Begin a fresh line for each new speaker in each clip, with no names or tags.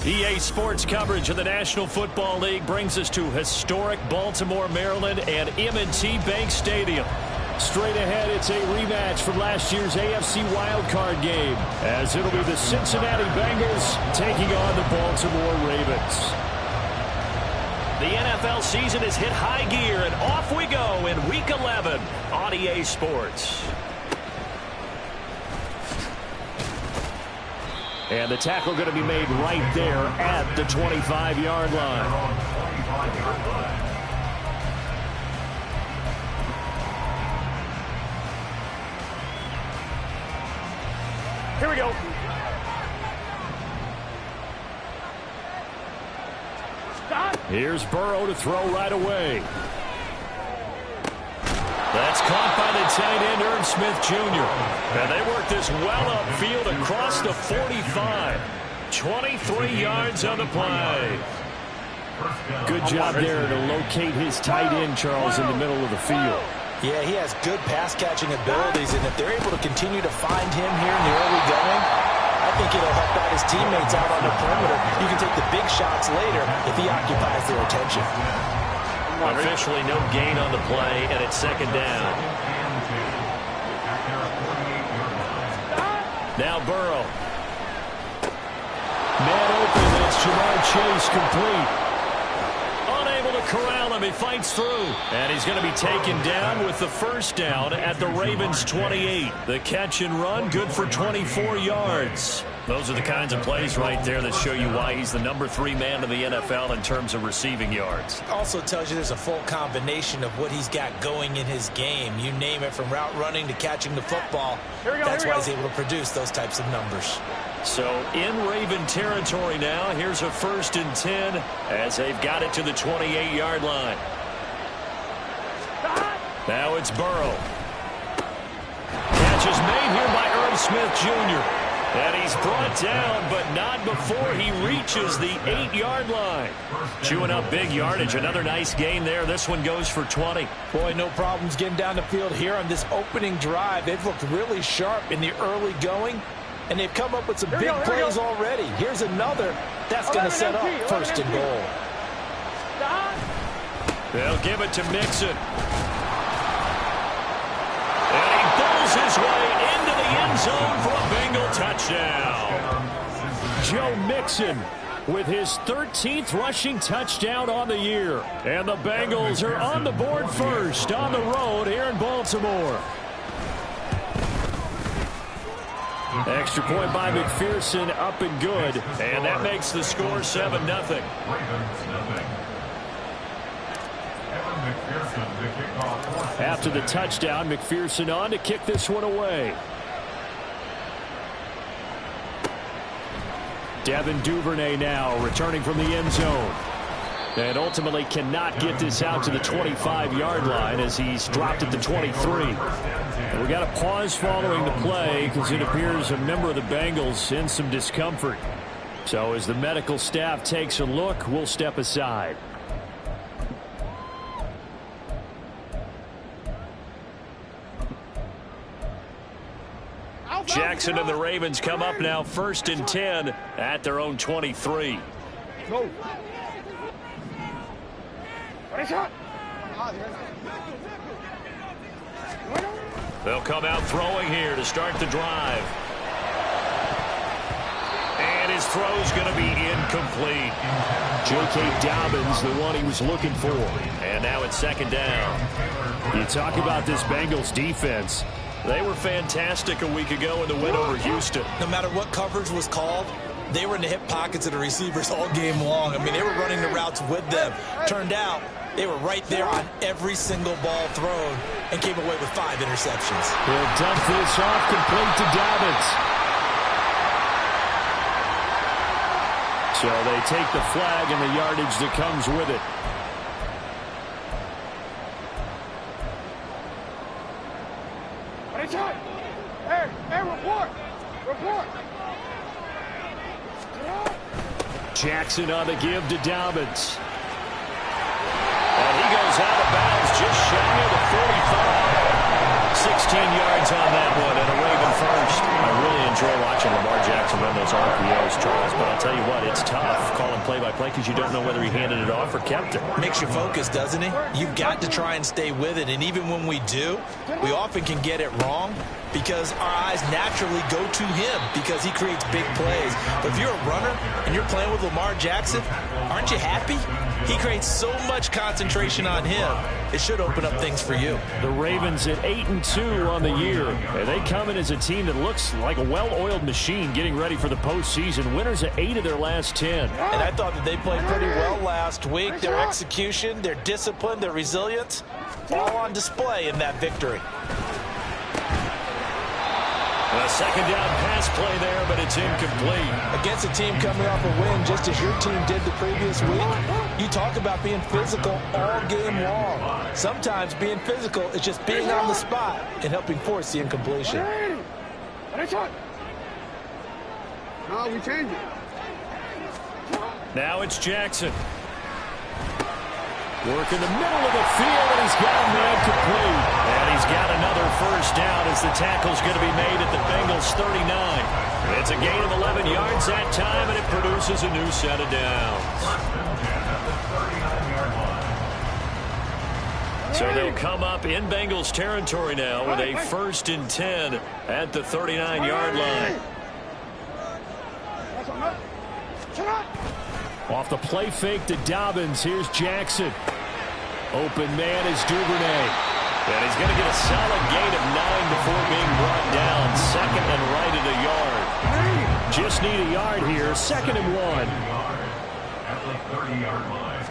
EA Sports coverage of the National Football League brings us to historic Baltimore, Maryland, and M&T Bank Stadium. Straight ahead, it's a rematch from last year's AFC wildcard game, as it'll be the Cincinnati Bengals taking on the Baltimore Ravens. The NFL season has hit high gear, and off we go in Week 11 on EA Sports. And the tackle going to be made right there at the 25-yard line. Here we go. Here's Burrow to throw right away. That's caught by the tight end, Irv Smith Jr. And they work this well upfield across the 45. 23 yards on the play. Good job there to locate his tight end, Charles, in the middle of the field.
Yeah, he has good pass-catching abilities, and if they're able to continue to find him here in the early going, I think it'll help out his teammates out on the perimeter. You can take the big shots later if he occupies their attention.
Officially no gain on the play, and it's second down. Now Burrow. Man open, it's Jamar Chase complete. Unable to corral him, he fights through. And he's going to be taken down with the first down at the Ravens' 28. The catch and run, good for 24 yards. Those are the kinds of plays right there that show you why he's the number 3 man in the NFL in terms of receiving yards.
Also tells you there's a full combination of what he's got going in his game. You name it, from route running to catching the football. That's why he's able to produce those types of numbers.
So in Raven territory now, here's a 1st and 10 as they've got it to the 28-yard line. Now it's Burrow. Catch is made here by Irv Smith Jr. And he's brought down, but not before he reaches the 8-yard line. Chewing up big yardage. Another nice gain there. This one goes for 20.
Boy, no problems getting down the field here on this opening drive. They've looked really sharp in the early going, and they've come up with some big plays already. Here's another. That's going to set up 1st and goal.
They'll give it to Mixon. And he bowls his way into the end zone for a Bengal touchdown. Joe Mixon with his 13th rushing touchdown on the year. And the Bengals are on the board first on the road here in Baltimore. Extra point by McPherson, up and good. And that makes the score 7-0. After the touchdown, McPherson on to kick this one away. Devin Duvernay now returning from the end zone. And ultimately cannot get this out to the 25-yard line as he's dropped at the 23. And we got a pause following the play because it appears a member of the Bengals in some discomfort. So as the medical staff takes a look, we'll step aside. Jackson and the Ravens come up now 1st and 10 at their own 23.
Go.
They'll come out throwing here to start the drive. And his throw's going to be incomplete. J.K. Dobbins, the one he was looking for. And now it's second down. You talk about this Bengals defense. They were fantastic a week ago in the win over Houston.
No matter what coverage was called, they were in the hip pockets of the receivers all game long. I mean, they were running the routes with them. Turned out, they were right there on every single ball thrown and came away with 5 interceptions.
He'll dump this off complete to Dobbins. So they take the flag and the yardage that comes with it.
Hey, report!
Jackson on the give to Dobbins. And he goes out of bounds just shy of the 45. 16 yards on that one and a Raven first. I really enjoy watching Lamar Jackson run those RPOs, Charles, but I'll tell you what, it's tough calling play-by-play because you don't know whether he handed it off or kept it.
Makes you focus, doesn't it? You've got to try and stay with it, and even when we do, we often can get it wrong because our eyes naturally go to him because he creates big plays. But if you're a runner and you're playing with Lamar Jackson, aren't you happy? He creates so much concentration on him. It should open up things for you.
The Ravens at 8-2 on the year. And they come in as a team that looks like a well-oiled machine getting ready for the postseason. Winners of 8 of their last 10.
And I thought that they played pretty well last week. Their execution, their discipline, their resilience, all on display in that victory.
A second down pass play there, but it's incomplete.
Against a team coming off a win, just as your team did the previous week, you talk about being physical all game long. Sometimes being physical is just being on the spot and helping force the incompletion.
No, we change it.
Now it's Jackson. Work in the middle of the field, and he's got a man complete. And he's got another first down as the tackle's going to be made at the Bengals 39. It's a gain of 11 yards that time, and it produces a new set of downs. So they'll come up in Bengals territory now with a 1st and 10 at the 39-yard line. Off the play fake to Dobbins. Here's Jackson. Open man is Duvernay. And he's going to get a solid gain of 9 before being brought down. 2nd and right at a yard. Just need a yard here. 2nd and 1.
At the 30-yard line.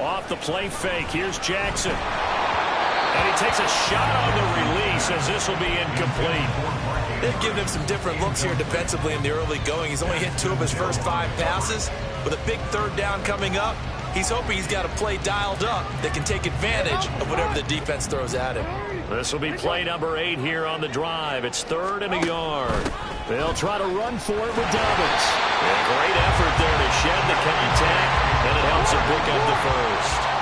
Off the play fake. Here's Jackson. And he takes a shot on the release as this will be incomplete.
They've given him some different looks here defensively in the early going. He's only hit 2 of his first 5 passes. With a big 3rd down coming up, he's hoping he's got a play dialed up that can take advantage of whatever the defense throws at him.
This will be play number 8 here on the drive. It's 3rd and a yard. They'll try to run for it with Dobbins. And a great effort there to shed the contact, and it helps him pick up the first.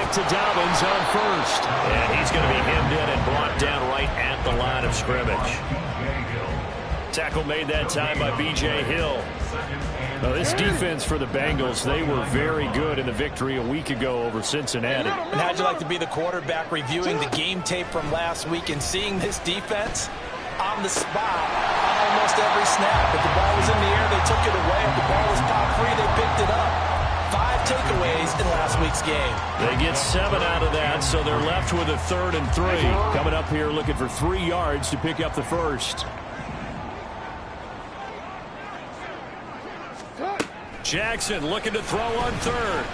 To Dobbins on first. And he's going to be hemmed in and brought down right at the line of scrimmage. Tackle made that time by B.J. Hill. Now, this defense for the Bengals, they were very good in the victory a week ago over Cincinnati.
And how'd you like to be the quarterback reviewing the game tape from last week and seeing this defense on the spot on almost every snap? If the ball was in the air, they took it away. If the ball was pop free, they picked it up. 5 takeaways in last week's game.
They get 7 out of that, so they're left with a 3rd and 3. Coming up here looking for 3 yards to pick up the first. Jackson looking to throw on 3rd.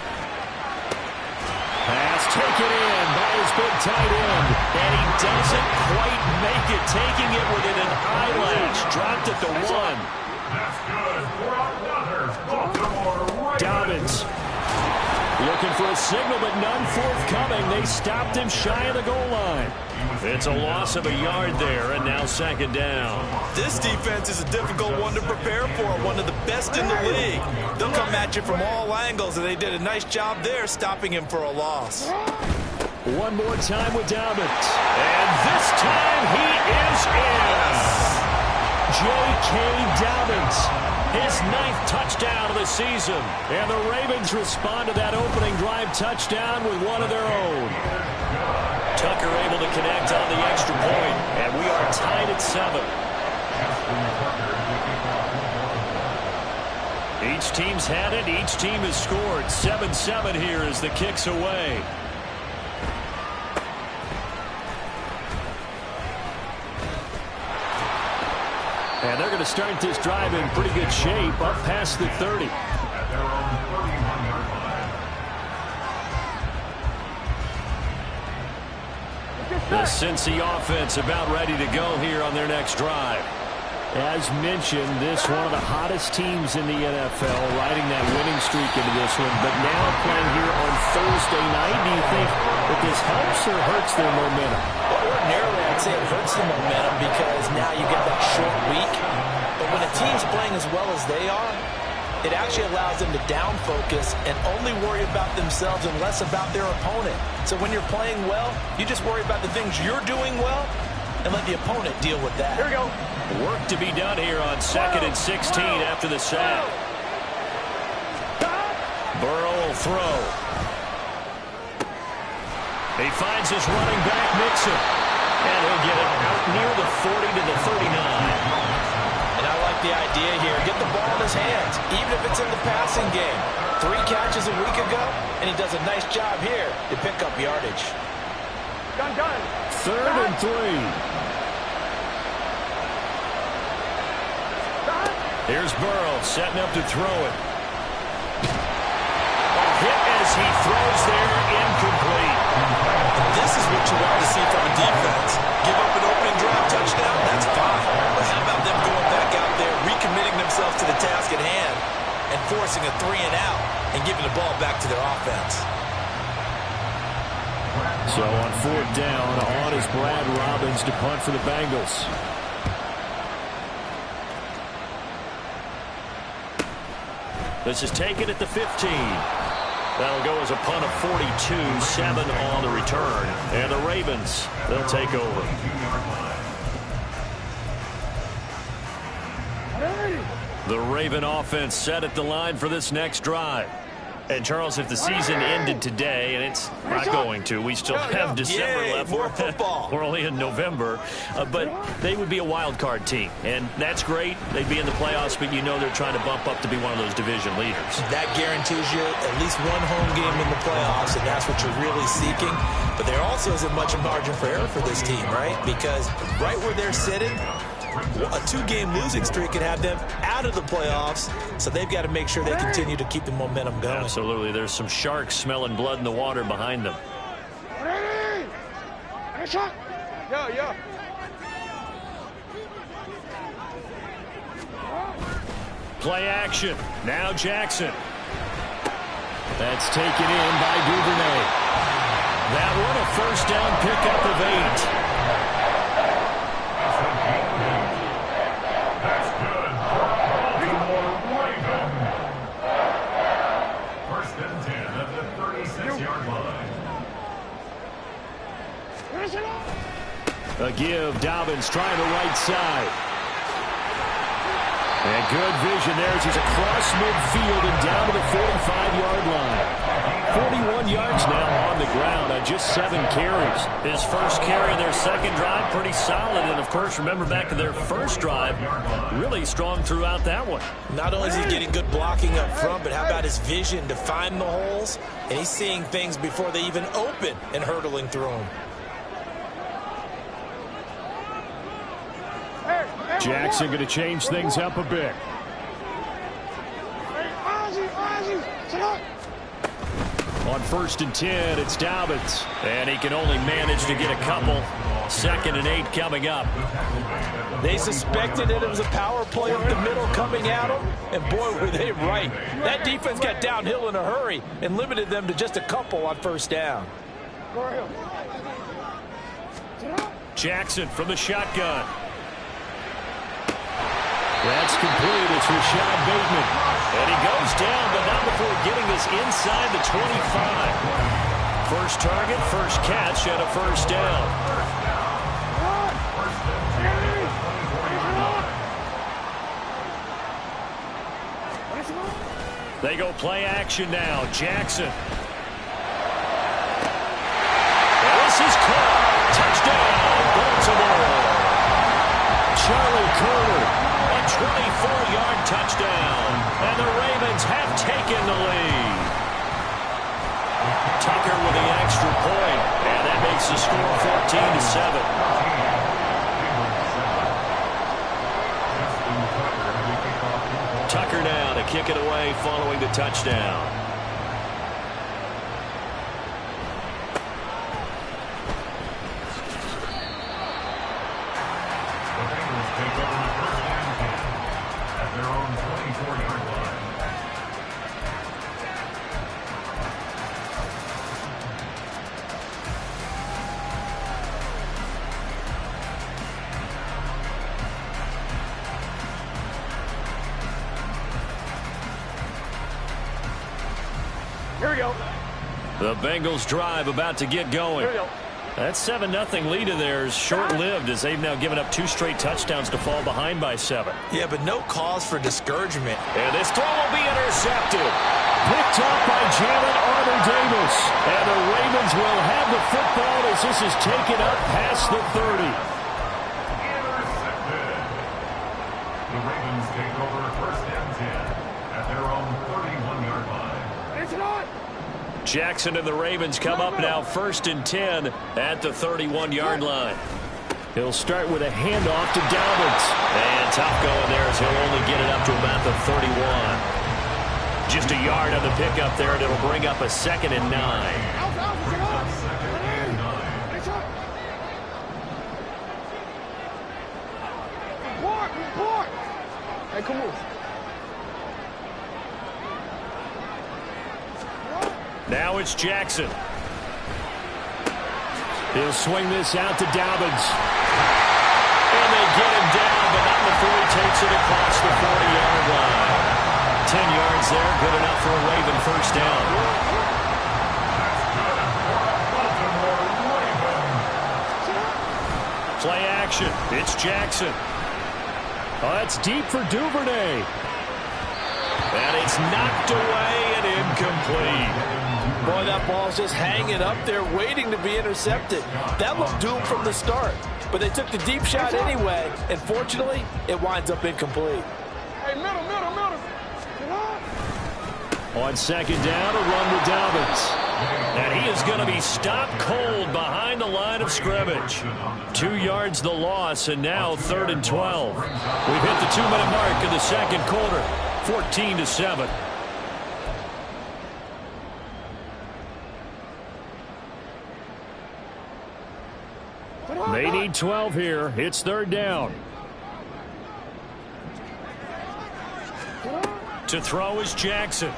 Pass taken in by his big tight end. And he doesn't quite make it, taking it within an eyelash. Dropped at the 1.
That's good. Baltimore.
Dobbins looking for a signal, but none forthcoming. They stopped him shy of the goal line. It's a loss of a yard there, and now 2nd down.
This defense is a difficult one to prepare for, one of the best in the league. They'll come at you from all angles, and they did a nice job there stopping him for a loss.
One more time with Dobbins. And this time he is in. J.K. Dobbins, his 9th touchdown of the season. And the Ravens respond to that opening drive touchdown with one of their own. Tucker able to connect on the extra point, and we are tied at 7. Each team's had it. Each team has scored. 7-7 here as the kick's away. And they're going to start this drive in pretty good shape, up past the 30. The Cincy offense about ready to go here on their next drive. As mentioned, this one of the hottest teams in the NFL, riding that winning streak into this one, but now playing here on Thursday night. Do you think that this helps or hurts their momentum?
Well, ordinarily, I'd say it hurts the momentum because now you get that short week. But when a team's playing as well as they are, it actually allows them to down focus and only worry about themselves and less about their opponent. So when you're playing well, you just worry about the things you're doing well and let the opponent deal with that.
Here we go.
Work to be done here on 2nd and 16 after the sack. Burrow will throw. He finds his running back, Mixon. And he'll get it out near the 40 to the 39.
And I like the idea here. Get the ball in his hands, even if it's in the passing game. 3 catches a week ago, and he does a nice job here to pick up yardage.
Done.
3rd and 3. Here's Burrow setting up to throw it. Hit as he throws there, incomplete.
This is what you want to see from a defense. Give up an opening drive touchdown, that's fine. But how about them going back out there, recommitting themselves to the task at hand, and forcing a 3 and out, and giving the ball back to their offense.
So on 4th down, on is Brad Robbins to punt for the Bengals. This is taken at the 15. That'll go as a punt of 42, 7 on the return. And the Ravens, they'll take over. The Raven offense set at the line for this next drive. And, Charles, if the season ended today, and it's not going to, we still have December left.
More football.
We're only in November. But they would be a wild card team. And that's great. They'd be in the playoffs, but you know they're trying to bump up to be one of those division leaders.
That guarantees you at least one home game in the playoffs, and that's what you're really seeking. But there also isn't much of margin for error for this team, right? Because right where they're sitting, a 2-game losing streak can have them out of the playoffs, so they've got to make sure they continue to keep the momentum going.
Absolutely. There's some sharks smelling blood in the water behind them.
Yo.
Play action. Now Jackson. That's taken in by Duvernay. That one a 1st down pickup of 8. A give, Dobbins trying the right side. And good vision there as he's across midfield and down to the 45-yard line. 41 yards now on the ground on just 7 carries. His first carry of their second drive, pretty solid. And, of course, remember back to their first drive, really strong throughout that one.
Not only is he getting good blocking up front, but how about his vision to find the holes? And he's seeing things before they even open and hurtling through them.
Jackson going to change things up a bit. On 1st and 10, it's Dobbins. And he can only manage to get a couple. 2nd and 8 coming up.
They suspected that it was a power play up the middle coming at them, and boy, were they right. That defense got downhill in a hurry and limited them to just a couple on 1st down.
Jackson from the shotgun. That's complete. It's Rashad Bateman. And he goes down, but not before getting this inside the 25. First target, first catch, and a 1st down. They go play action now. Jackson. This is caught. Touchdown, Baltimore. Charlie Carter, a 24-yard touchdown. And the Ravens have taken the lead. Tucker with the extra point. And that makes the score 14-7. Tucker now to kick it away following the touchdown.
Here we go.
The Bengals drive about to get going.
Here we go.
That 7-0 lead of theirs short-lived as they've now given up 2 straight touchdowns to fall behind by 7.
Yeah, but no cause for discouragement.
And this throw will be intercepted. Picked up by Jalen Armour-Davis. And the Ravens will have the football as this is taken up past the 30.
Intercepted. The Ravens take over first and 10 at their own 31-yard line.
It's not.
Jackson and the Ravens come up now first and 10 at the 31-yard line. He'll start with a handoff to Dobbins. And tough going there as he'll only get it up to about the 31. Just a yard on the pickup there, and it'll bring up a 2nd and 9.
Report. Hey, come on.
Now it's Jackson. He'll swing this out to Dobbins. And they get him down, but not before he takes it across the 40-yard line. 10 yards there, good enough for a Raven first down. Play action. It's Jackson. Oh, that's deep for Duvernay. And it's knocked away and incomplete.
Boy, that ball's just hanging up there waiting to be intercepted. That looked doomed from the start. But they took the deep shot anyway, and fortunately, it winds up incomplete.
Hey, middle.
On 2nd down, a run with Dobbins. And he is going to be stopped cold behind the line of scrimmage. 2 yards the loss, and now 3rd and 12. We've hit the 2-minute mark in the second quarter, 14-7. They need 12 here. It's 3rd down. To throw is Jackson.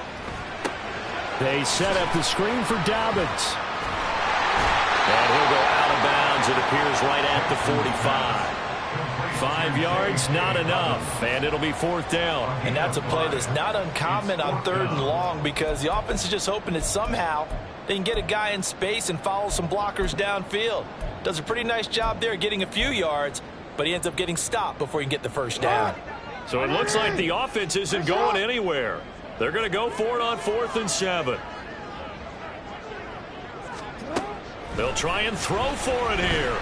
They set up the screen for Dobbins. And he'll go out of bounds, it appears, right at the 45. 5 yards, not enough, and it'll be 4th down.
And that's a play that's not uncommon on 3rd and long because the offense is just hoping that somehow they can get a guy in space and follow some blockers downfield. Does a pretty nice job there getting a few yards, but he ends up getting stopped before he can get the first down.
So it looks like the offense isn't going anywhere. They're going to go for it on 4th and 7. They'll try and throw for it here.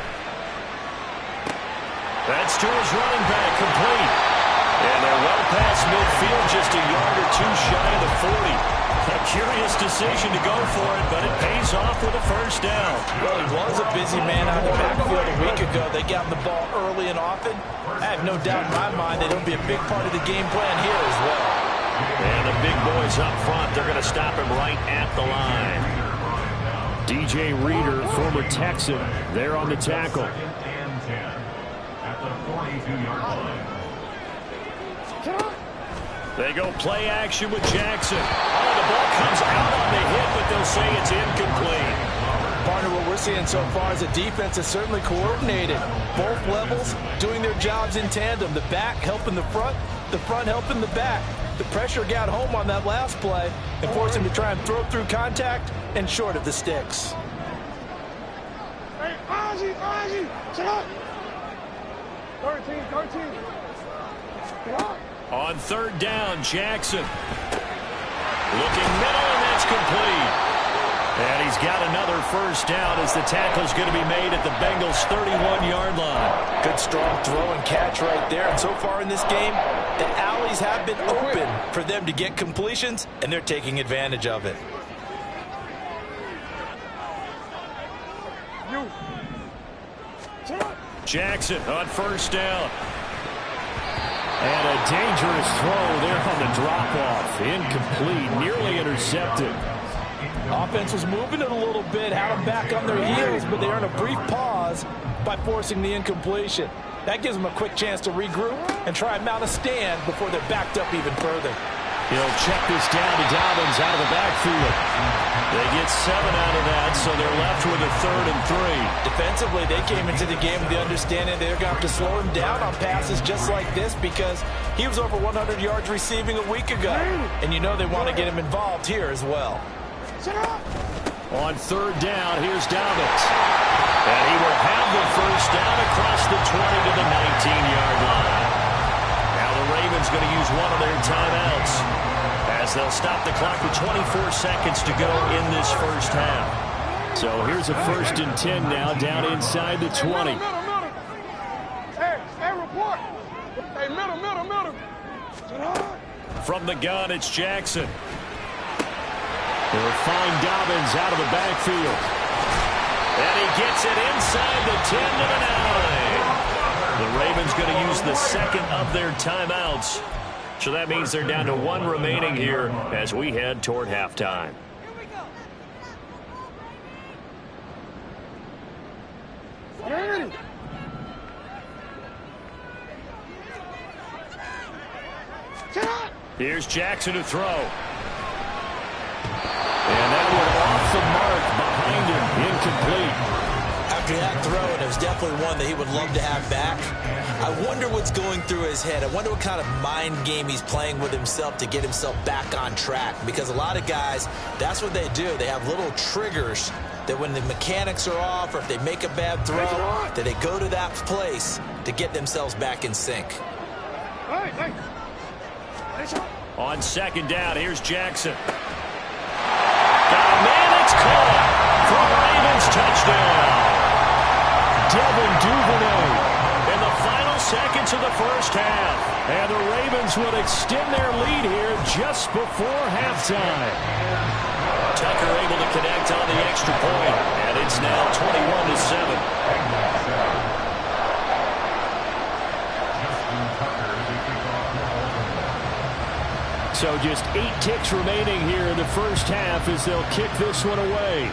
That's to his running back, complete. And they're well past midfield, just a yard or 2 shy of the 40. A curious decision to go for it, but it pays off with a first down.
Well, he was a busy man out of the backfield a week ago. They got him the ball early and often. I have no doubt in my mind that it'll be a big part of the game plan here as well.
And the big boys up front, they're going to stop him right at the line. DJ Reader, former Texan, there on the tackle.
At the 42-yard line.
They go play action with Jackson. Oh, the ball comes out on the hit, but they'll say it's incomplete.
Partner, what we're seeing so far is the defense is certainly coordinated. Both levels doing their jobs in tandem. The back helping the front helping the back. The pressure got home on that last play and forced him to try and throw through contact and short of the sticks.
Hey, Ozzy, sit up. 13. Sit up.
On 3rd down, Jackson. Looking middle, and that's complete. And he's got another first down as the tackle's going to be made at the Bengals' 31-yard line.
Good strong throw and catch right there. And so far in this game, the alleys have been open for them to get completions, and they're taking advantage of it.
Jackson on first down. And a dangerous throw there on the drop-off. Incomplete, nearly intercepted.
Offense was moving it a little bit, had them back on their heels, but they earned a brief pause by forcing the incompletion. That gives them a quick chance to regroup and try and mount a stand before they're backed up even further.
He'll check this down to Dobbins out of the backfield. They get 7 out of that, so they're left with a 3rd and 3.
Defensively, they came into the game with the understanding they're going to have to slow him down on passes just like this because he was over 100 yards receiving a week ago. And you know they want to get him involved here as well.
On 3rd down, here's Dobbins. And he will have the first down across the 20 to the 19-yard line. Now the Ravens going to use one of their timeouts as they'll stop the clock with 24 seconds to go in this first half. So here's a 1st and 10 now down inside the 20.
Hey, report. Hey, middle.
From the gun, it's Jackson. They'll find Dobbins out of the backfield. And he gets it inside the 10 to the 9. The Ravens going to use the 2nd of their timeouts. So that means they're down to 1 remaining here as we head toward halftime. Here's Jackson to throw. And that one off the mark behind him, incomplete.
After that throw, and it was definitely one that he would love to have back. I wonder what's going through his head. I wonder what kind of mind game he's playing with himself to get himself back on track. Because a lot of guys, that's what they do. They have little triggers that when the mechanics are off or if they make a bad throw, that they go to that place to get themselves back in sync.
On 2nd down, here's Jackson. Got a man, it's caught for a Ravens touchdown. Devin Duvernay in the final seconds of the first half. And the Ravens would extend their lead here just before halftime. Tucker able to connect on the extra point, and it's now 21-7. So just 8 ticks remaining here in the first half as they'll kick this one away.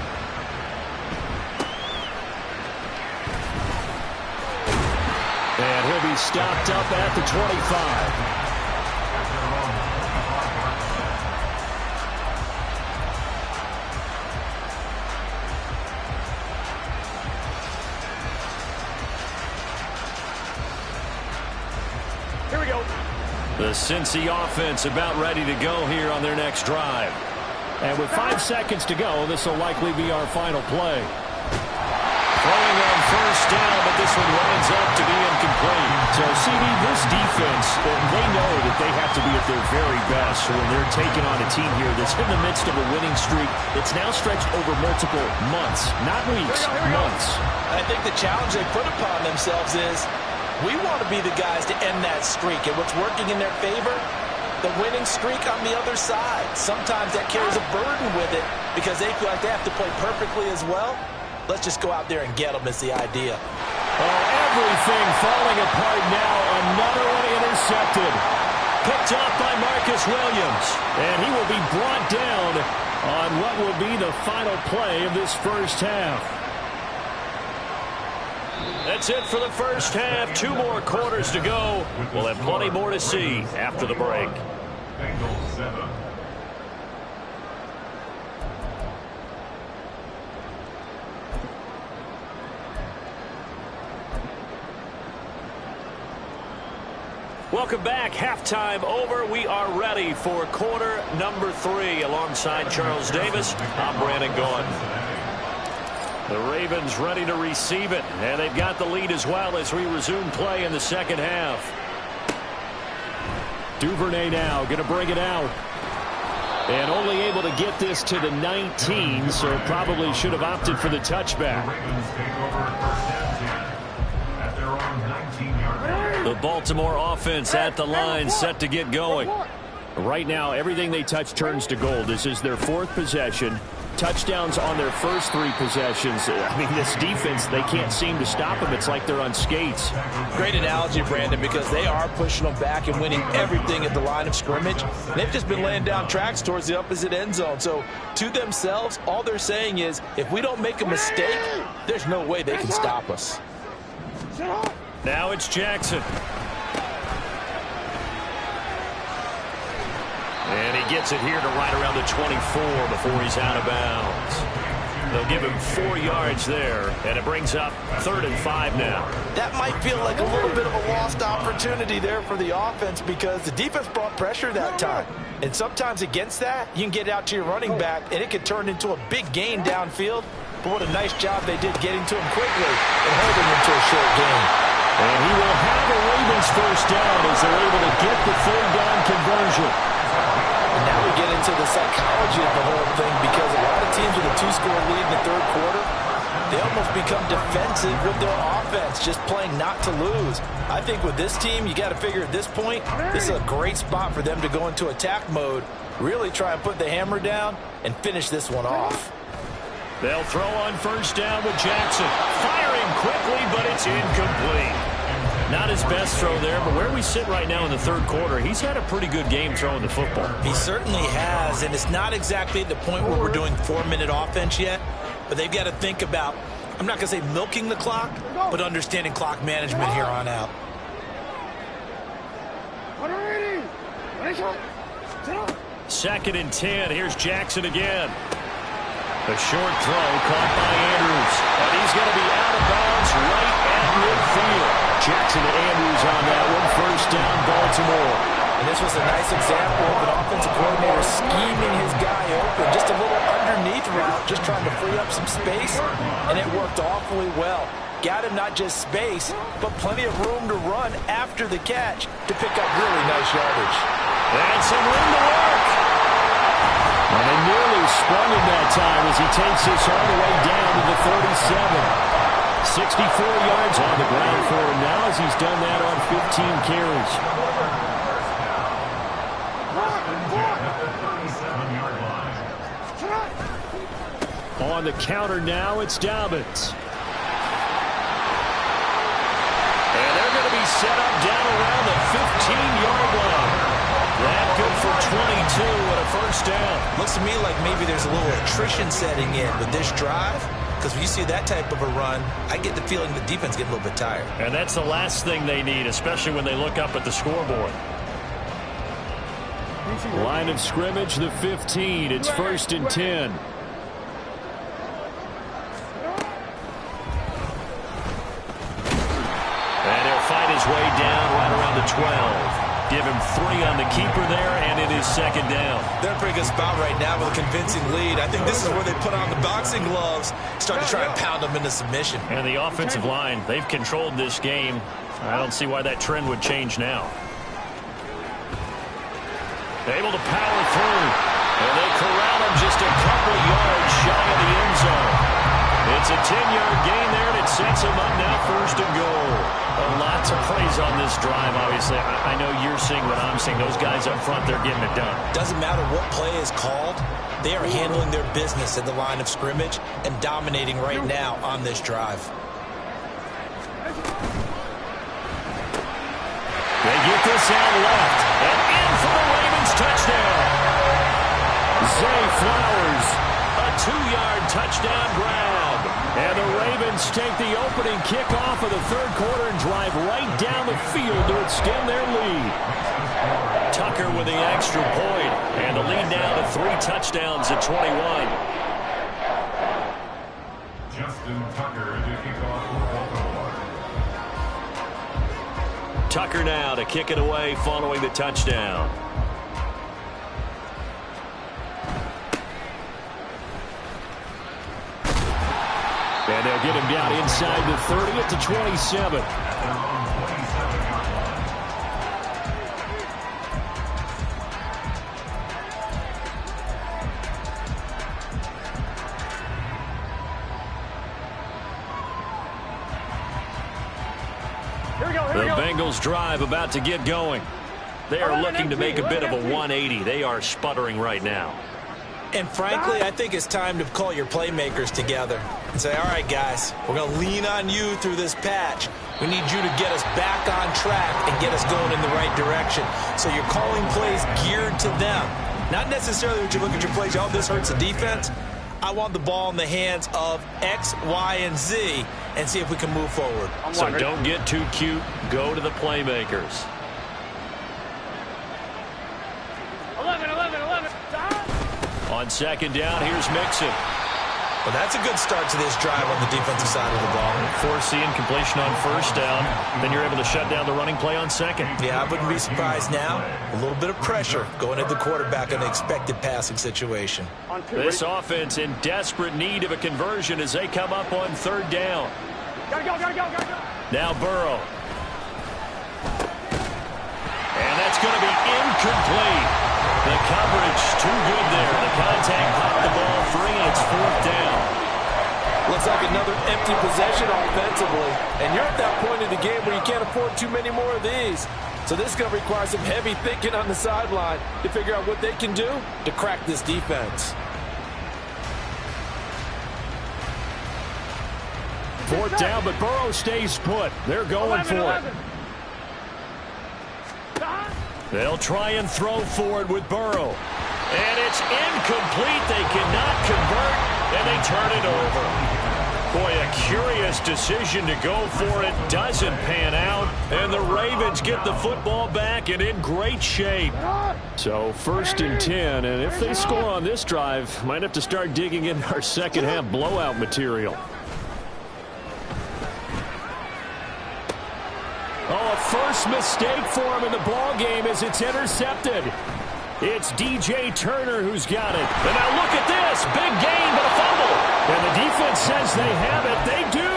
And he'll be stopped up at the 25. The Cincy offense about ready to go here on their next drive. And with 5 seconds to go, this will likely be our final play. Throwing on first down, but this one winds up to be incomplete. So, CD, this defense, they know that they have to be at their very best when they're taking on a team here that's in the midst of a winning streak that's now stretched over multiple months, not weeks, months.
I think the challenge they put upon themselves is we want to be the guys to end that streak. And what's working in their favor? The winning streak on the other side. Sometimes that carries a burden with it because they feel like they have to play perfectly as well. Let's just go out there and get them is the idea.
Oh, everything falling apart now. Another one intercepted. Picked off by Marcus Williams. And he will be brought down on what will be the final play of this first half. That's it for the first half. 2 more quarters to go. We'll have plenty more to see after the break.
Bengals 7.
Welcome back. Halftime over. We are ready for quarter number 3. Alongside Charles Davis, I'm Brandon Gaughan. The Ravens ready to receive it, and they've got the lead as well as we resume play in the second half. Duvernay now going to bring it out. And only able to get this to the 19, so probably should have opted for the touchback. The Baltimore offense at the line, set to get going. Right now, everything they touch turns to gold. This is their 4th possession. Touchdowns on their first 3 possessions. I mean, this defense, they can't seem to stop them. It's like they're on skates.
Great analogy, Brandon, because they are pushing them back and winning everything at the line of scrimmage. They've just been laying down tracks towards the opposite end zone. So, to themselves, all they're saying is, if we don't make a mistake, there's no way they can stop us.
Now it's Jackson. And he gets it here to right around the 24 before he's out of bounds. They'll give him 4 yards there, and it brings up 3rd and 5 now.
That might feel like a little bit of a lost opportunity there for the offense because the defense brought pressure that time. And sometimes against that, you can get out to your running back, and it could turn into a big gain downfield. But what a nice job they did getting to him quickly and holding him to a short gain.
And he will have a Ravens first down as they're able to get the 3rd down conversion.
And now we get into the psychology of the whole thing because a lot of teams with a 2-score lead in the 3rd quarter, they almost become defensive with their offense, just playing not to lose. I think with this team, you got to figure at this point, this is a great spot for them to go into attack mode, really try and put the hammer down and finish this one off.
They'll throw on first down with Jackson. Firing quickly, but it's incomplete. Not his best throw there, but where we sit right now in the 3rd quarter, he's had a pretty good game throwing the football.
He certainly has, and it's not exactly at the point where we're doing 4-minute offense yet, but they've got to think about, I'm not going to say milking the clock, but understanding clock management here on out.
2nd and 10. Here's Jackson again. A short throw caught by Andrews. And he's going to be out of bounds right at midfield. Jackson to Andrews on that one. First down, Baltimore.
And this was a nice example of an offensive coordinator scheming his guy open. Just a little underneath route, just trying to free up some space. And it worked awfully well. Got him not just space, but plenty of room to run after the catch to pick up really nice yardage.
And some room to work. And they nearly sprung him that time as he takes this all the way down to the 37. 64 yards on the ground for him now as he's done that on 15 carries. On the counter now, it's Dobbins. And they're going to be set up down around the 15-yard line. That good for 22 and a first down.
Looks to me like maybe there's a little attrition setting in with this drive. Because when you see that type of a run, I get the feeling the defense gets a little bit tired.
And that's the last thing they need, especially when they look up at the scoreboard. Line of scrimmage, the 15. It's 1st and 10. And he'll fight his way down right around the 12. Give him 3 on the keeper there, and it is 2nd down.
They're in a pretty good spot right now with a convincing lead. I think this is where they put on the boxing gloves, start to try and pound them into submission.
And the offensive line, they've controlled this game. I don't see why that trend would change now. Able to power through, and they corral him just a couple yards shy of the end zone. It's a 10-yard gain there, and it sets him up now 1st and goal. A lot to praise on this drive, obviously. I know you're seeing what I'm seeing. Those guys up front, they're getting it done.
Doesn't matter what play is called. They are handling their business at the line of scrimmage and dominating right now on this drive.
They get this out left, and in for the Ravens touchdown. Zay Flowers, a 2-yard touchdown grab. And the Ravens take the opening kickoff of the 3rd quarter and drive right down the field to extend their lead. Tucker with the extra point, and the lead now to 3 touchdowns at 21.
Justin Tucker to kick off for Baltimore.
Tucker now to kick it away following the touchdown. And they'll get him down inside the 30 at the 27. The Bengals drive about to get going. They are looking to make a bit of a 180. They are sputtering right now.
And frankly, I think it's time to call your playmakers together and say, all right, guys, we're going to lean on you through this patch. We need you to get us back on track and get us going in the right direction. So you're calling plays geared to them. Not necessarily when you look at your plays, oh, this hurts the defense. I want the ball in the hands of X, Y, and Z and see if we can move forward.
So don't get too cute. Go to the playmakers.
11.
On second down, here's Mixon.
Well, that's a good start to this drive on the defensive side of the ball.
Force the incompletion on first down. Then you're able to shut down the running play on second.
Yeah, I wouldn't be surprised now. A little bit of pressure going at the quarterback in an expected passing situation.
This offense in desperate need of a conversion as they come up on third down.
Gotta go.
Now Burrow. And that's going to be incomplete. The coverage too good there. The contact popped the ball free, and it's fourth down.
Looks like another empty possession offensively. And you're at that point in the game where you can't afford too many more of these. So this is going to require some heavy thinking on the sideline to figure out what they can do to crack this defense.
Fourth down, but Burrow stays put. They're going for it. They'll try and throw for it with Burrow. And it's incomplete. They cannot convert, and they turn it over. Boy, a curious decision to go for it. Doesn't pan out, and the Ravens get the football back and in great shape. So 1st and 10, and if they score on this drive, might have to start digging in our second half blowout material. Oh, a first mistake for him in the ball game as it's intercepted. It's DJ Turner who's got it. And now look at this. Big gain, but a fumble. And the defense says they have it. They do.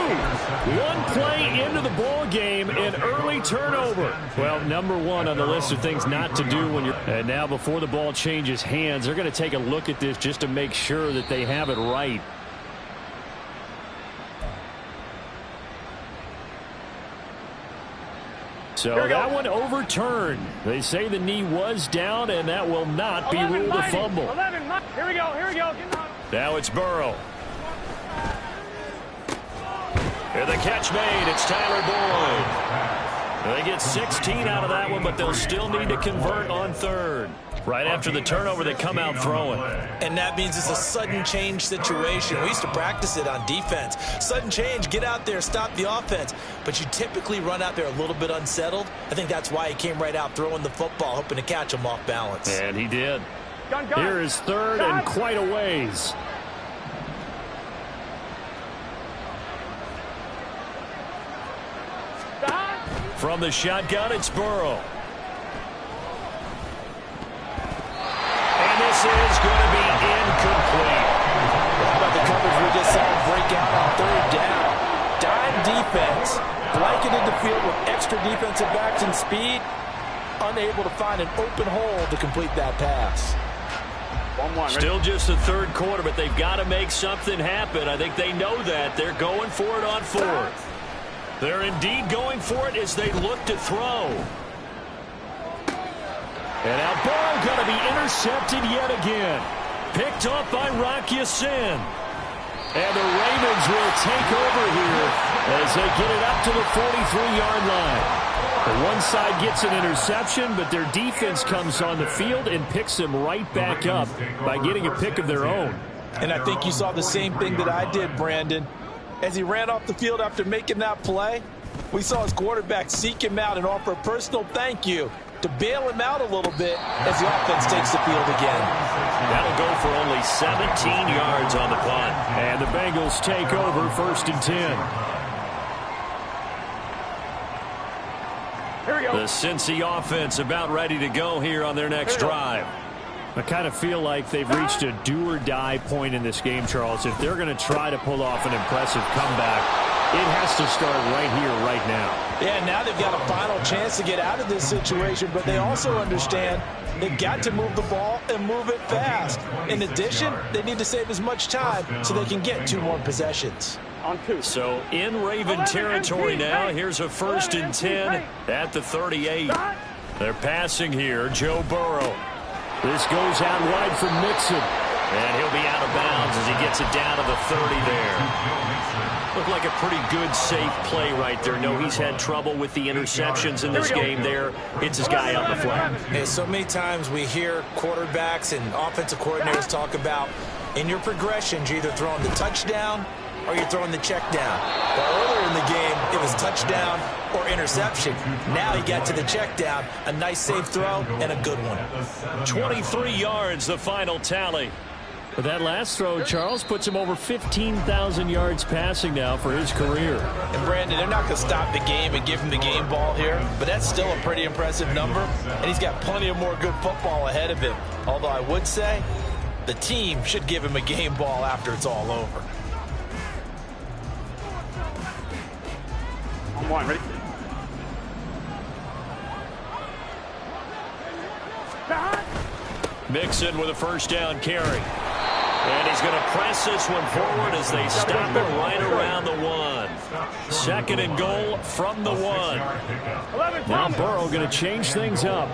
One play into the ball game, an early turnover. Well, number one on the list of things not to do when you're... And now before the ball changes hands, they're going to take a look at this just to make sure that they have it right. So that one overturned. They say the knee was down, and that will not be ruled a fumble.
11. Here we go.
Now it's Burrow. And the catch made. It's Tyler Boyd. They get 16 out of that one, but they'll still need to convert on third. Right after the turnover, they come out throwing.
And that means it's a sudden change situation. We used to practice it on defense. Sudden change, get out there, stop the offense. But you typically run out there a little bit unsettled. I think that's why he came right out throwing the football, hoping to catch him off balance.
And he did.
Gun.
Here is third and quite a ways. From the shotgun, it's Burrow. And this is going to be incomplete.
How about the coverage we just saw break out on third down? Dime defense, blanketed the field with extra defensive backs and speed, unable to find an open hole to complete that pass.
1-1.
Still just the third quarter, but they've got to make something happen. I think they know that. They're going for it on fourth. They're indeed going for it as they look to throw. And now ball going to be intercepted yet again. Picked up by Rocky Sin. And the Ravens will take over here as they get it up to the 43-yard line. The one side gets an interception, but their defense comes on the field and picks them right back up by getting a pick of their own.
And I think you saw the same thing that I did, Brandon. As he ran off the field after making that play, we saw his quarterback seek him out and offer a personal thank you to bail him out a little bit as the offense takes the field again.
That'll go for only 17 yards on the punt. And the Bengals take over 1st and 10.
Here we go.
The Cincy offense about ready to go here on their next drive. I kind of feel like they've reached a do-or-die point in this game, Charles. If they're going to try to pull off an impressive comeback, it has to start right here, right now.
Yeah, now they've got a final chance to get out of this situation, but they also understand they've got to move the ball and move it fast. In addition, they need to save as much time so they can get 2 more possessions.
On 2.
So in Raven territory now. Here's a 1st and 10 at the 38. They're passing here. Joe Burrow. This goes out wide for Mixon. And he'll be out of bounds as he gets it down to the 30 there. Looked like a pretty good, safe play right there. No, he's had trouble with the interceptions in this game there. It's his guy on the flat.
Yeah, so many times we hear quarterbacks and offensive coordinators talk about in your progressions, you're either throwing the touchdown or you're throwing the check down. But earlier in the game, it was touchdown or interception. Now he got to the check down. A nice safe throw and a good one.
23 yards, the final tally. But that last throw, Charles, puts him over 15,000 yards passing now for his career.
And Brandon, they're not going to stop the game and give him the game ball here, but that's still a pretty impressive number, and he's got plenty of more good football ahead of him. Although I would say the team should give him a game ball after it's all over.
On 1, ready?
Mixon with a 1st down carry. And he's going to press this one forward as they stop it right around the 1. 2nd and goal from the 1. Now Burrow going to change things up.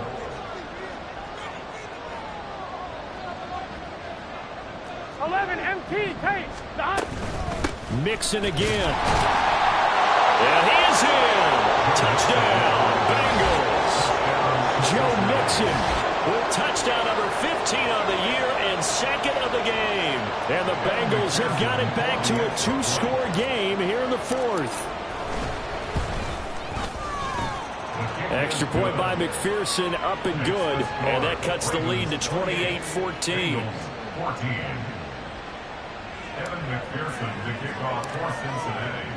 Mixon again. And he is in. Touchdown, Bengals. Joe Mixon with touchdown number 15 on the year and 2nd of the game. And the Bengals have got it back to a 2-score game here in the 4th. Extra point by McPherson, up and good. And that cuts the lead to 28-14.
Evan McPherson to kick off for Cincinnati.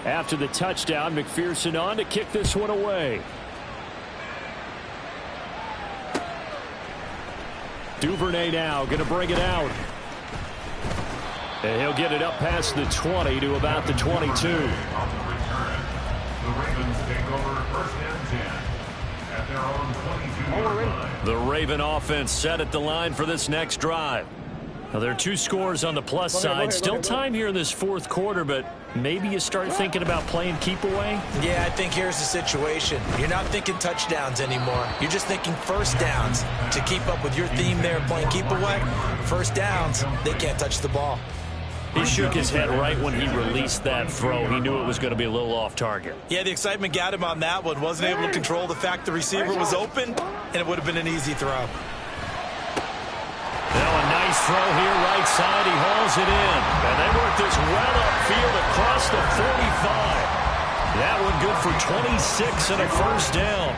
After the touchdown, McPherson on to kick this one away. Duvernay now going to bring it out. And he'll get it up past the 20 to about the 22.
On the return, the Ravens take over 1st and 10 at their own 22-yard line.
The Raven offense set at the line for this next drive. Now, there are 2 scores on the plus side. Still time here in this 4th quarter, but maybe you start thinking about playing keep away?
Yeah, I think here's the situation. You're not thinking touchdowns anymore. You're just thinking 1st downs. To keep up with your theme there, playing keep away, 1st downs, they can't touch the ball.
He shook his head right when he released that throw. He knew it was going to be a little off target.
Yeah, the excitement got him on that one. Wasn't able to control the fact the receiver was open, and it would have been an easy throw.
Now a nice throw here right side. He hauls it in. And they work this well upfield across the 45. That one good for 26 and a 1st down.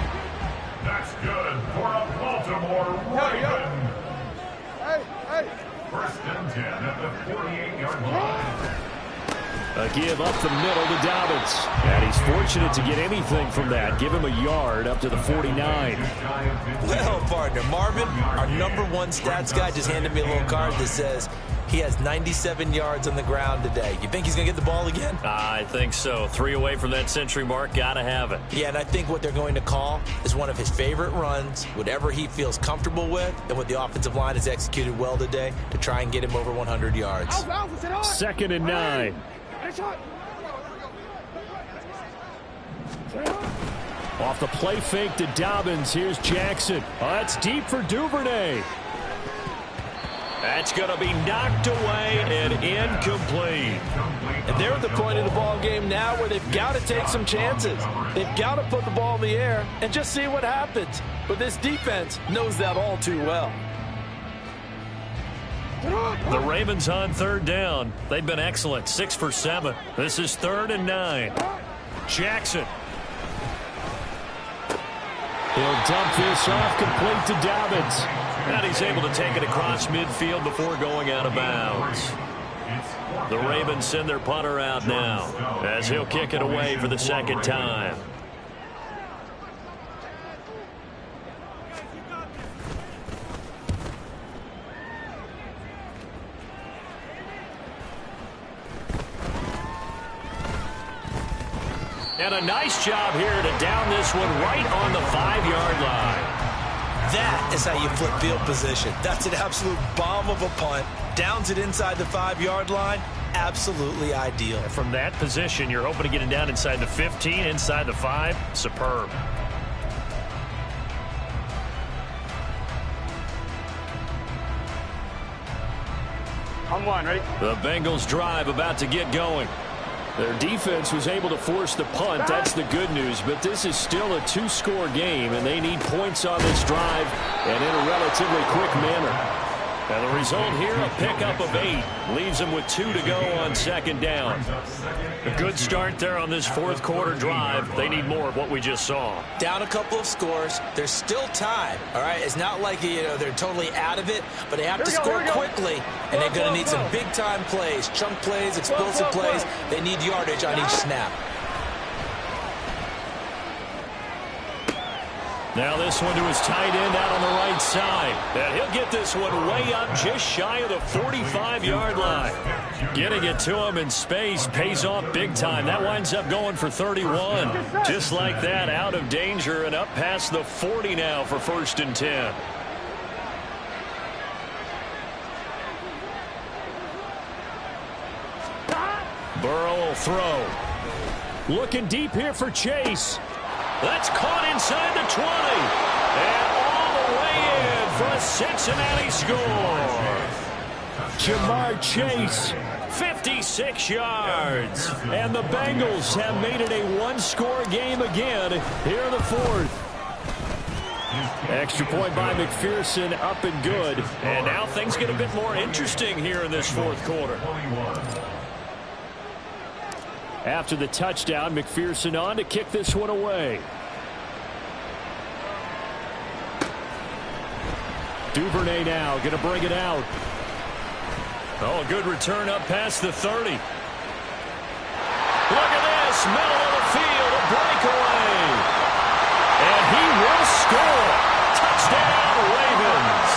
That's good for a Baltimore Raven. 1st and 10 at the 48-yard line.
A give up the middle to Dobbins. And he's fortunate to get anything from that. Give him a yard up to the 49.
Well, partner, Marvin, our #1 stats guy, just handed me a little card that says he has 97 yards on the ground today. You think he's going to get the ball again?
I think so. 3 away from that century mark. Got to have it.
Yeah, and I think what they're going to call is one of his favorite runs, whatever he feels comfortable with, and what the offensive line has executed well today to try and get him over 100 yards.
2nd and 9. Off the play fake to Dobbins. Here's Jackson. Oh, that's deep for Duvernay. That's going to be knocked away and incomplete.
And they're at the point of the ball game now where they've got to take some chances. They've got to put the ball in the air and just see what happens. But this defense knows that all too well.
The Ravens on 3rd down. They've been excellent. 6 for 7. This is 3rd and 9. Jackson. He'll dump this off complete to Dobbins. And he's able to take it across midfield before going out of bounds. The Ravens send their punter out now as he'll kick it away for the 2nd time. And a nice job here to down this one right on the 5-yard line.
That is how you flip field position. That's an absolute bomb of a punt. Downs it inside the 5-yard line.
absolutely ideal.
From that position, you're hoping to get it down inside the 15, inside the 5. Superb.
On one, ready?
The Bengals drive about to get going. Their defense was able to force the punt. That's the good news. But this is still a 2-score game, and they need points on this drive and in a relatively quick manner. And the result here, a pickup of 8. Leaves them with 2 to go on second down. A good start there on this fourth quarter drive. They need more of what we just saw.
Down a couple of scores. There's still time. All right, it's not like they're totally out of it, but they have to score quickly, and they're going to need some big-time plays, chunk plays, explosive plays. They need yardage on each snap.
Now this one to his tight end out on the right side. And he'll get this one way up just shy of the 45-yard line. Getting it to him in space pays off big time. That winds up going for 31. Just like that, out of danger and up past the 40 now for 1st and 10. Burrow will throw. Looking deep here for Chase. That's caught inside the 20. And all the way in for a Cincinnati score. Jamar Chase, 56 yards. And the Bengals have made it a 1-score game again here in the fourth. Extra point by McPherson, up and good. And now things get a bit more interesting here in this fourth quarter. After the touchdown, McPherson on to kick this one away. Duvernay now going to bring it out. Oh, good return up past the 30. Look at this, middle of the field, a breakaway. And he will score. Touchdown, Ravens.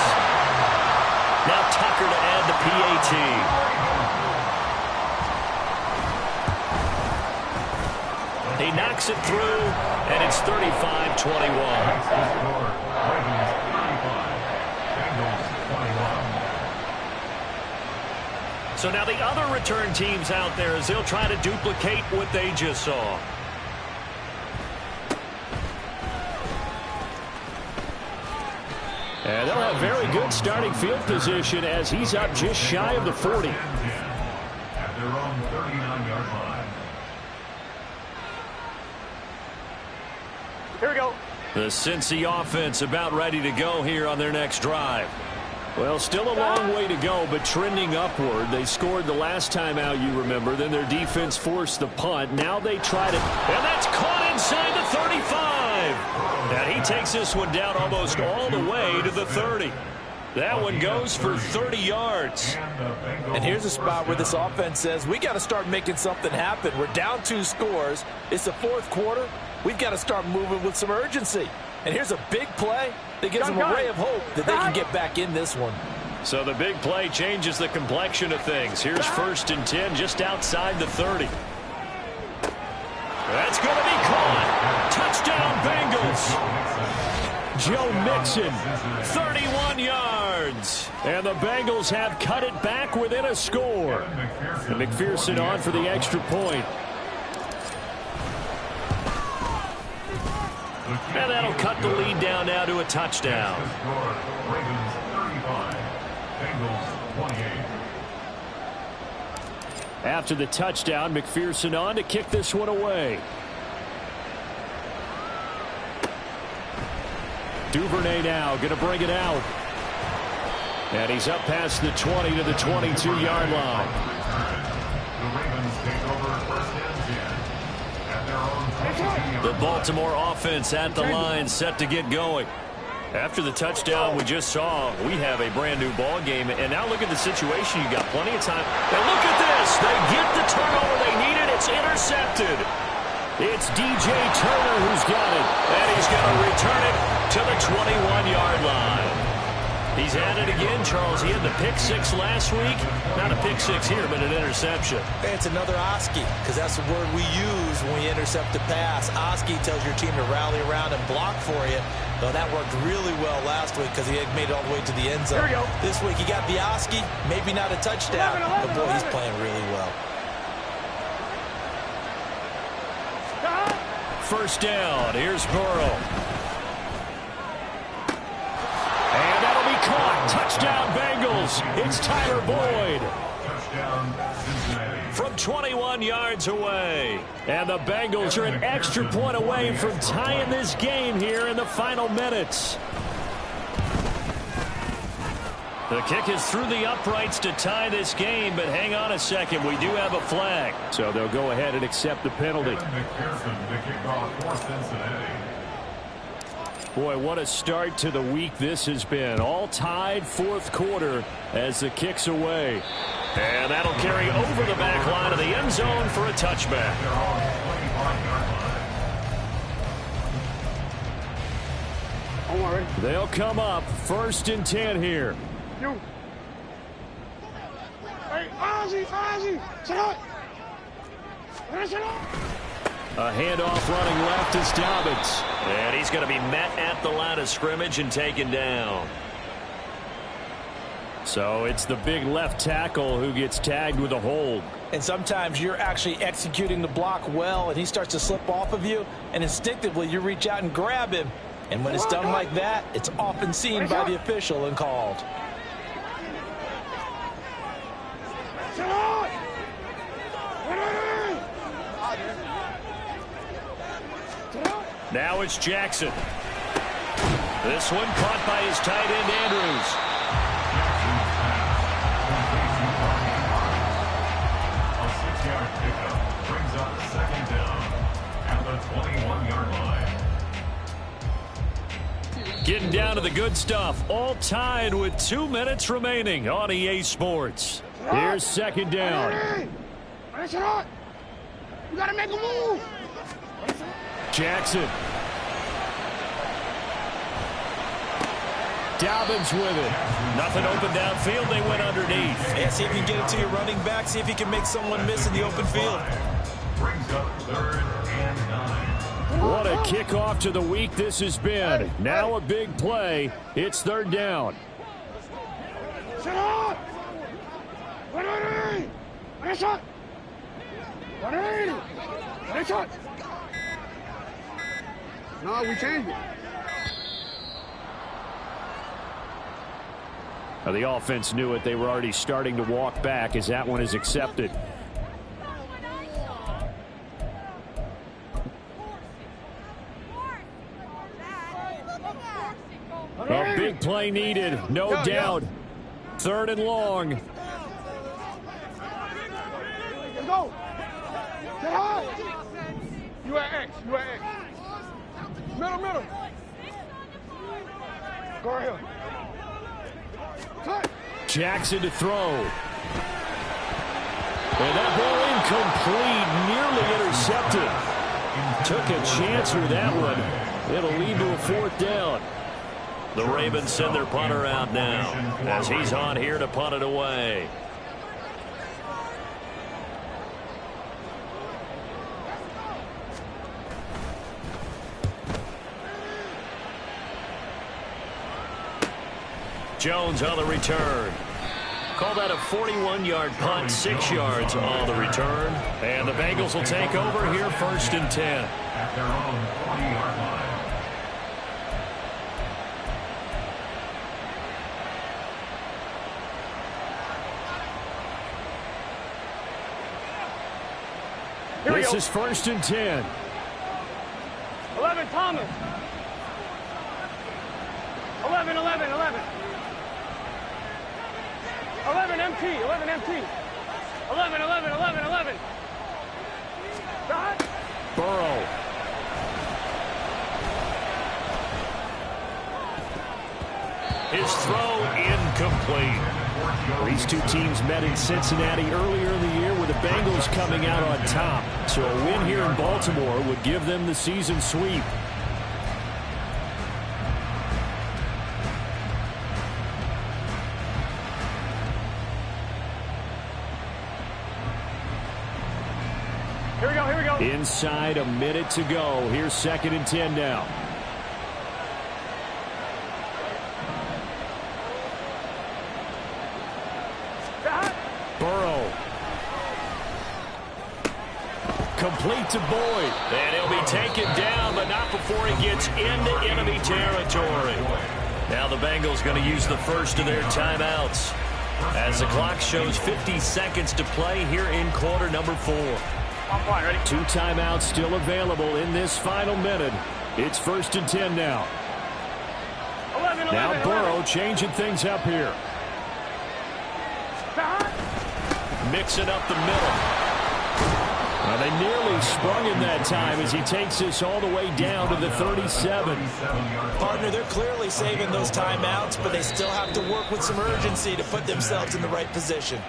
Now Tucker to add the PAT. He knocks it through, and it's 35-21. So now the other return teams out there as they'll try to duplicate what they just saw. And they'll have very good starting field position as he's up just shy of the 40.
At their own 39-yard line.
Here we go.
The Cincy offense about ready to go here on their next drive. Well, still a long way to go, but trending upward. They scored the last time out, you remember. Then their defense forced the punt. Now they try to... And that's caught inside the 35. And he takes this one down almost all the way to the 30. That one goes for 30 yards.
And here's a spot where this offense says, we got to start making something happen. We're down 2 scores. It's the fourth quarter. We've got to start moving with some urgency. And here's a big play that gives them a ray of hope that they can get back in this one.
So the big play changes the complexion of things. Here's 1st and 10 just outside the 30. That's going to be caught. Touchdown, Bengals. Joe Mixon, 31 yards. And the Bengals have cut it back within a score. And McPherson on for the extra point. And that'll cut the lead down now to a touchdown.
Ravens 35, Bengals 28.
After the touchdown, McPherson on to kick this one away. Duvernay now going to bring it out. And he's up past the 20 to the 22-yard line.
The Ravens take over 1st and 10 at their own 22-yard
The Baltimore offense at the line, set to get going. After the touchdown we just saw, we have a brand new ball game. And now look at the situation. You got plenty of time. And look at this. They get the turnover they needed. It's intercepted. It's DJ Turner who's got it. And he's going to return it to the 21-yard line. He's at it again, Charles. He had the pick six last week. Not a pick six here, but an interception.
It's another Oski, because that's the word we use when we intercept the pass. Oski tells your team to rally around and block for you. Though that worked really well last week because he had made it all the way to the end zone. This week he got the Oski, maybe not a touchdown, but boy, he's playing really well.
First down. Here's Burrow. And that'll be caught. Touchdown, Bengals. It's Tyler Boyd.
Touchdown, Cincinnati.
From 21 yards away. And the Bengals are an extra point away from tying this game here in the final minutes. The kick is through the uprights to tie this game, but hang on a second. We do have a flag. So they'll go ahead and accept the penalty.
McPherson, the kickoff for Cincinnati.
Boy, what a start to the week this has been. All tied fourth quarter as the kick's away. And that'll carry over the back line of the end zone for a touchback.
They're on the 25-yard line.
They'll come up first and 10 here.
You. Hey, Ozzy, sit up.
A handoff running left is Dobbins. And he's going to be met at the line of scrimmage and taken down. So it's the big left tackle who gets tagged with a hold.
And sometimes you're actually executing the block well, and he starts to slip off of you, and instinctively you reach out and grab him. And when it's done like that, it's often seen by the official and called.
Now it's Jackson. This one caught by his tight end, Andrews.
A 6-yard pickup brings up second down at the 21-yard line.
Getting down to the good stuff. All tied with 2 minutes remaining on EA Sports. Here's second down.
You got to make a move.
Jackson. Dobbins with it. Nothing open downfield. They went underneath.
Yeah, see if you can get it to your running back. See if you can make someone miss in the open field.
Brings up 3rd and 9.
What a kickoff to the week this has been. Now a big play. It's 3rd down.
Sit up. 180. Nice shot. 180. Nice shot. No, we changed it.
Now, the offense knew it. They were already starting to walk back as that one is accepted. A big play needed, no doubt. 3rd and long.
Let's go. Get high. You at X. You at X. Middle. Go right here. Cut.
Jackson to throw. And that ball incomplete, nearly intercepted. Took a chance with that one. It'll lead to a 4th down. The Ravens send their punter out now as he's on here to punt it away. Jones on the return. Call that a 41-yard punt, 6 yards on the return. And the Bengals will take over here 1st and 10.
At their own 40-yard line.
This is 1st and 10.
11, Thomas. 11. 11 MT. 11.
Burrow. His throw incomplete. These two teams met in Cincinnati earlier in the year with the Bengals coming out on top. So a win here in Baltimore would give them the season sweep. inside a minute to go. Here's 2nd and 10 now. Burrow. Complete to Boyd. And he'll be taken down, but not before he gets into enemy territory. Now the Bengals going to use the first of their timeouts as the clock shows 50 seconds to play here in quarter number 4. 2 timeouts still available in this final minute. It's 1st and 10 now. Now Burrow changing things up here. Mixing up the middle. Well, they nearly sprung him that time as he takes this all the way down to the 37.
Partner, they're clearly saving those timeouts, but they still have to work with some urgency to put themselves in the right position.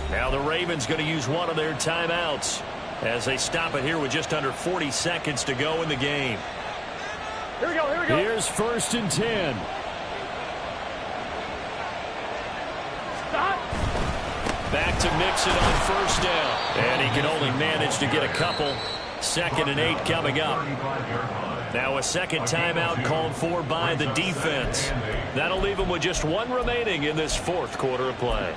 Now the Ravens going to use one of their timeouts as they stop it here with just under 40 seconds to go in the game.
Here we go, here we go.
Here's 1st and 10. Back to Mixon on 1st down. And he can only manage to get a couple. 2nd and 8 coming up. Now a second timeout called for by the defense. That'll leave him with just 1 remaining in this 4th quarter of play.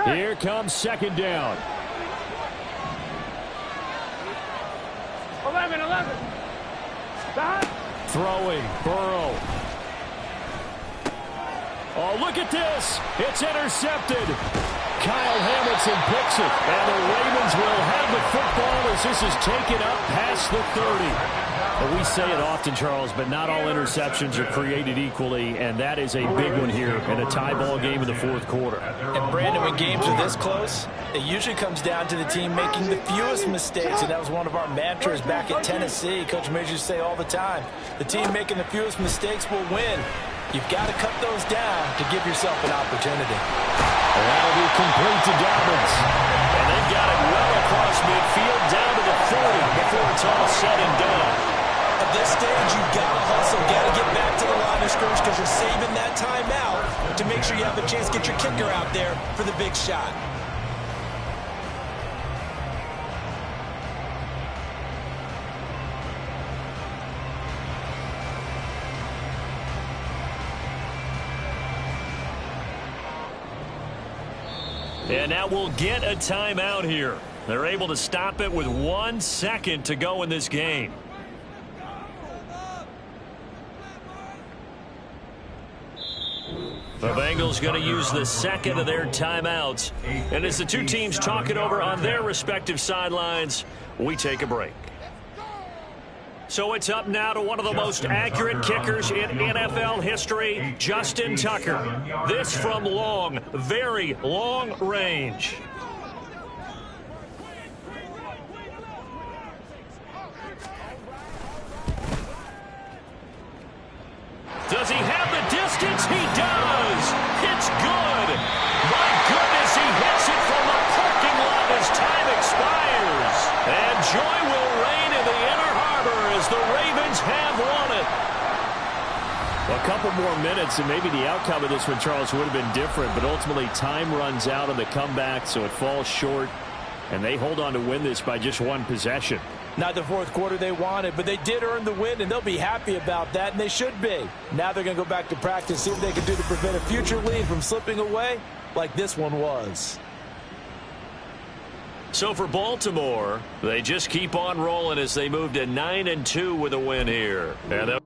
Here comes 2nd down.
11.
Throwing, Burrow. Oh, look at this. It's intercepted. Kyle Hamilton picks it, and the Ravens will have the football as this is taken up past the 30. Well, we say it often, Charles, but not all interceptions are created equally, and that is a big one here in a tie ball game in the 4th quarter.
And, Brandon, when games are this close, it usually comes down to the team making the fewest mistakes, and that was one of our mantras back at Tennessee. Coach Major used to say all the time, the team making the fewest mistakes will win. You've got to cut those down to give yourself an opportunity.
And that'll be complete to Dobbins. And they've got it well across midfield down to the 40 before it's all said and done.
At this stage, you've got to hustle, got to get back to the line of scrimmage because you're saving that timeout to make sure you have a chance to get your kicker out there for the big shot.
And now we'll get a timeout here. They're able to stop it with 1 second to go in this game. The Bengals going to use the second of their timeouts. And as the two teams talk it over on their respective sidelines, we take a break. So it's up now to one of the most accurate kickers in NFL history, Justin Tucker. This from long, very long range. Does he have the distance? He does. It's good. My goodness, he hits it from the parking lot as time expires. And joy will reign in the Inner Harbor as the Ravens have won it. Well, a couple more minutes and maybe the outcome of this one, Charles, would have been different. But ultimately, time runs out on the comeback, so it falls short. And they hold on to win this by just 1 possession.
Not the 4th quarter they wanted, but they did earn the win, and they'll be happy about that, and they should be. Now they're going to go back to practice, see what they can do to prevent a future lead from slipping away like this one was.
So for Baltimore, they just keep on rolling as they move to 9-2 with a win here. And